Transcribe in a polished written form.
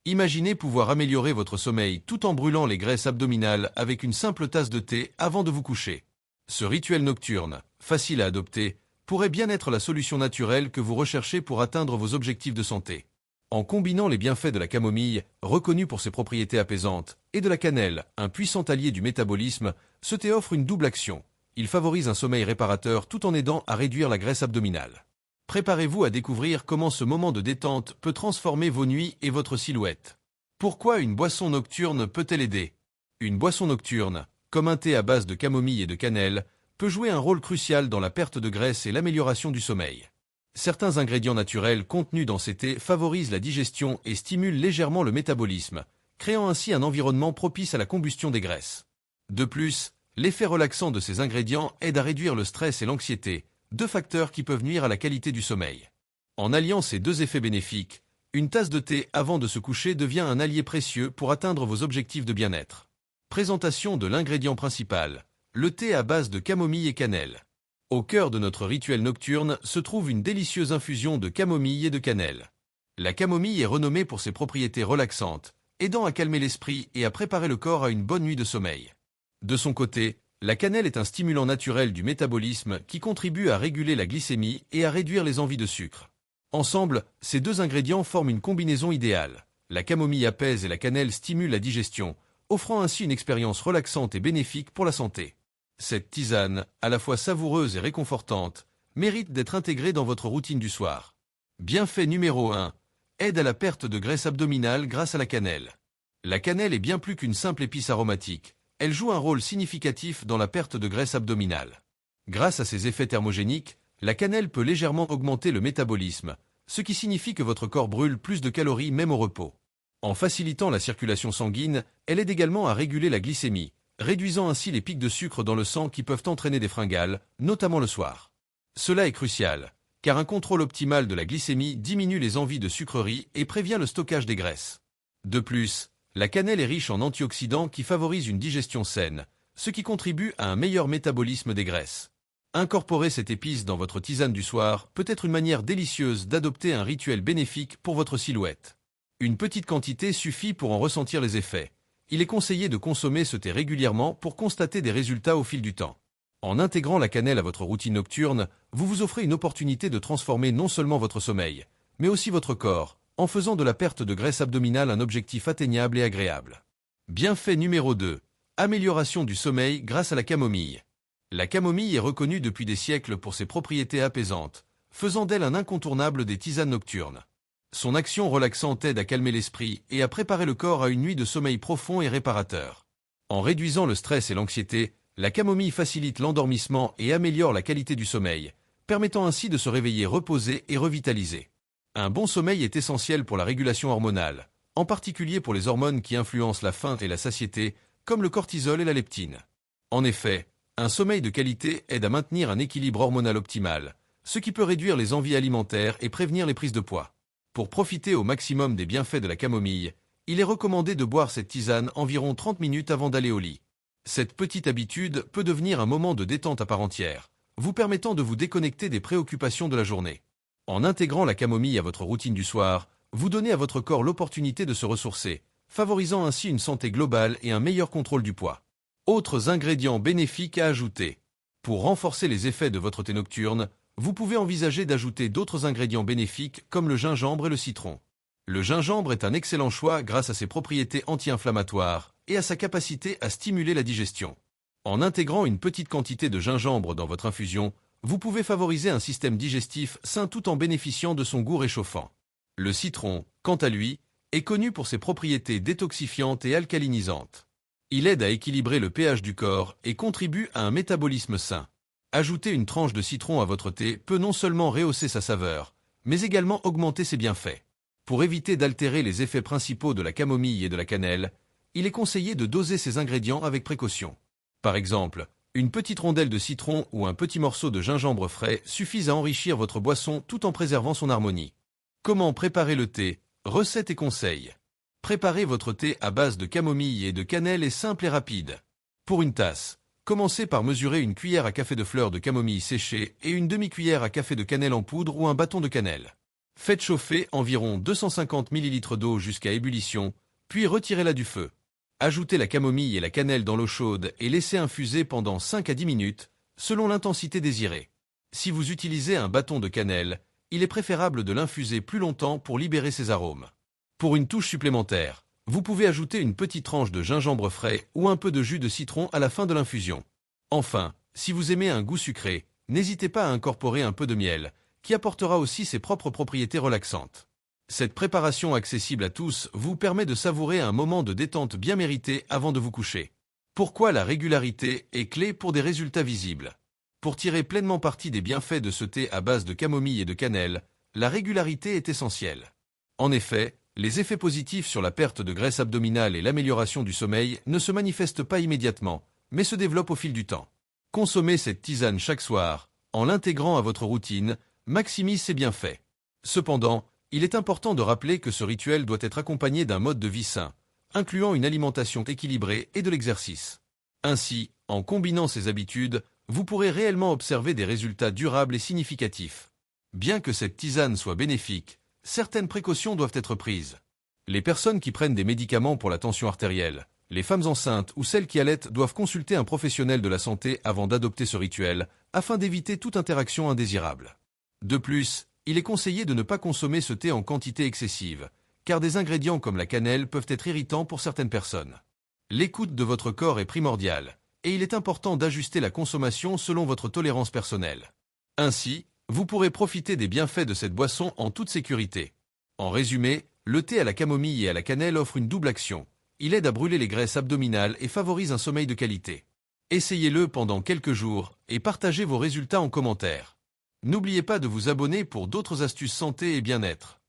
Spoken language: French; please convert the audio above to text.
Imaginez pouvoir améliorer votre sommeil tout en brûlant les graisses abdominales avec une simple tasse de thé avant de vous coucher. Ce rituel nocturne, facile à adopter, pourrait bien être la solution naturelle que vous recherchez pour atteindre vos objectifs de santé. En combinant les bienfaits de la camomille, reconnue pour ses propriétés apaisantes, et de la cannelle, un puissant allié du métabolisme, ce thé offre une double action. Il favorise un sommeil réparateur tout en aidant à réduire la graisse abdominale. Préparez-vous à découvrir comment ce moment de détente peut transformer vos nuits et votre silhouette. Pourquoi une boisson nocturne peut-elle aider? Une boisson nocturne, comme un thé à base de camomille et de cannelle, peut jouer un rôle crucial dans la perte de graisse et l'amélioration du sommeil. Certains ingrédients naturels contenus dans ces thés favorisent la digestion et stimulent légèrement le métabolisme, créant ainsi un environnement propice à la combustion des graisses. De plus, l'effet relaxant de ces ingrédients aide à réduire le stress et l'anxiété, deux facteurs qui peuvent nuire à la qualité du sommeil. En alliant ces deux effets bénéfiques, une tasse de thé avant de se coucher devient un allié précieux pour atteindre vos objectifs de bien-être. Présentation de l'ingrédient principal, le thé à base de camomille et cannelle. Au cœur de notre rituel nocturne se trouve une délicieuse infusion de camomille et de cannelle. La camomille est renommée pour ses propriétés relaxantes, aidant à calmer l'esprit et à préparer le corps à une bonne nuit de sommeil. De son côté, la cannelle est un stimulant naturel du métabolisme qui contribue à réguler la glycémie et à réduire les envies de sucre. Ensemble, ces deux ingrédients forment une combinaison idéale. La camomille apaise et la cannelle stimule la digestion, offrant ainsi une expérience relaxante et bénéfique pour la santé. Cette tisane, à la fois savoureuse et réconfortante, mérite d'être intégrée dans votre routine du soir. Bienfait numéro 1. Aide à la perte de graisse abdominale grâce à la cannelle. La cannelle est bien plus qu'une simple épice aromatique. Elle joue un rôle significatif dans la perte de graisse abdominale. Grâce à ses effets thermogéniques, la cannelle peut légèrement augmenter le métabolisme, ce qui signifie que votre corps brûle plus de calories même au repos. En facilitant la circulation sanguine, elle aide également à réguler la glycémie, réduisant ainsi les pics de sucre dans le sang qui peuvent entraîner des fringales, notamment le soir. Cela est crucial, car un contrôle optimal de la glycémie diminue les envies de sucreries et prévient le stockage des graisses. De plus, la cannelle est riche en antioxydants qui favorisent une digestion saine, ce qui contribue à un meilleur métabolisme des graisses. Incorporer cette épice dans votre tisane du soir peut être une manière délicieuse d'adopter un rituel bénéfique pour votre silhouette. Une petite quantité suffit pour en ressentir les effets. Il est conseillé de consommer ce thé régulièrement pour constater des résultats au fil du temps. En intégrant la cannelle à votre routine nocturne, vous vous offrez une opportunité de transformer non seulement votre sommeil, mais aussi votre corps, en faisant de la perte de graisse abdominale un objectif atteignable et agréable. Bienfait numéro 2. Amélioration du sommeil grâce à la camomille. La camomille est reconnue depuis des siècles pour ses propriétés apaisantes, faisant d'elle un incontournable des tisanes nocturnes. Son action relaxante aide à calmer l'esprit et à préparer le corps à une nuit de sommeil profond et réparateur. En réduisant le stress et l'anxiété, la camomille facilite l'endormissement et améliore la qualité du sommeil, permettant ainsi de se réveiller reposé et revitalisé. Un bon sommeil est essentiel pour la régulation hormonale, en particulier pour les hormones qui influencent la faim et la satiété, comme le cortisol et la leptine. En effet, un sommeil de qualité aide à maintenir un équilibre hormonal optimal, ce qui peut réduire les envies alimentaires et prévenir les prises de poids. Pour profiter au maximum des bienfaits de la camomille, il est recommandé de boire cette tisane environ 30 minutes avant d'aller au lit. Cette petite habitude peut devenir un moment de détente à part entière, vous permettant de vous déconnecter des préoccupations de la journée. En intégrant la camomille à votre routine du soir, vous donnez à votre corps l'opportunité de se ressourcer, favorisant ainsi une santé globale et un meilleur contrôle du poids. Autres ingrédients bénéfiques à ajouter. Pour renforcer les effets de votre thé nocturne, vous pouvez envisager d'ajouter d'autres ingrédients bénéfiques comme le gingembre et le citron. Le gingembre est un excellent choix grâce à ses propriétés anti-inflammatoires et à sa capacité à stimuler la digestion. En intégrant une petite quantité de gingembre dans votre infusion, vous pouvez favoriser un système digestif sain tout en bénéficiant de son goût réchauffant. Le citron, quant à lui, est connu pour ses propriétés détoxifiantes et alcalinisantes. Il aide à équilibrer le pH du corps et contribue à un métabolisme sain. Ajouter une tranche de citron à votre thé peut non seulement rehausser sa saveur, mais également augmenter ses bienfaits. Pour éviter d'altérer les effets principaux de la camomille et de la cannelle, il est conseillé de doser ces ingrédients avec précaution. Par exemple, une petite rondelle de citron ou un petit morceau de gingembre frais suffisent à enrichir votre boisson tout en préservant son harmonie. Comment préparer le thé? Recettes et conseils. Préparer votre thé à base de camomille et de cannelle est simple et rapide. Pour une tasse, commencez par mesurer une cuillère à café de fleurs de camomille séchée et une demi-cuillère à café de cannelle en poudre ou un bâton de cannelle. Faites chauffer environ 250 ml d'eau jusqu'à ébullition, puis retirez-la du feu. Ajoutez la camomille et la cannelle dans l'eau chaude et laissez infuser pendant 5 à 10 minutes, selon l'intensité désirée. Si vous utilisez un bâton de cannelle, il est préférable de l'infuser plus longtemps pour libérer ses arômes. Pour une touche supplémentaire, vous pouvez ajouter une petite tranche de gingembre frais ou un peu de jus de citron à la fin de l'infusion. Enfin, si vous aimez un goût sucré, n'hésitez pas à incorporer un peu de miel, qui apportera aussi ses propres propriétés relaxantes. Cette préparation accessible à tous vous permet de savourer un moment de détente bien mérité avant de vous coucher. Pourquoi la régularité est clé pour des résultats visibles? Pour tirer pleinement parti des bienfaits de ce thé à base de camomille et de cannelle, la régularité est essentielle. En effet, les effets positifs sur la perte de graisse abdominale et l'amélioration du sommeil ne se manifestent pas immédiatement, mais se développent au fil du temps. Consommer cette tisane chaque soir, en l'intégrant à votre routine, maximise ses bienfaits. Cependant, il est important de rappeler que ce rituel doit être accompagné d'un mode de vie sain, incluant une alimentation équilibrée et de l'exercice. Ainsi, en combinant ces habitudes, vous pourrez réellement observer des résultats durables et significatifs. Bien que cette tisane soit bénéfique, certaines précautions doivent être prises. Les personnes qui prennent des médicaments pour la tension artérielle, les femmes enceintes ou celles qui allaitent doivent consulter un professionnel de la santé avant d'adopter ce rituel, afin d'éviter toute interaction indésirable. De plus, il est conseillé de ne pas consommer ce thé en quantité excessive, car des ingrédients comme la cannelle peuvent être irritants pour certaines personnes. L'écoute de votre corps est primordiale, et il est important d'ajuster la consommation selon votre tolérance personnelle. Ainsi, vous pourrez profiter des bienfaits de cette boisson en toute sécurité. En résumé, le thé à la camomille et à la cannelle offre une double action. Il aide à brûler les graisses abdominales et favorise un sommeil de qualité. Essayez-le pendant quelques jours et partagez vos résultats en commentaire. N'oubliez pas de vous abonner pour d'autres astuces santé et bien-être.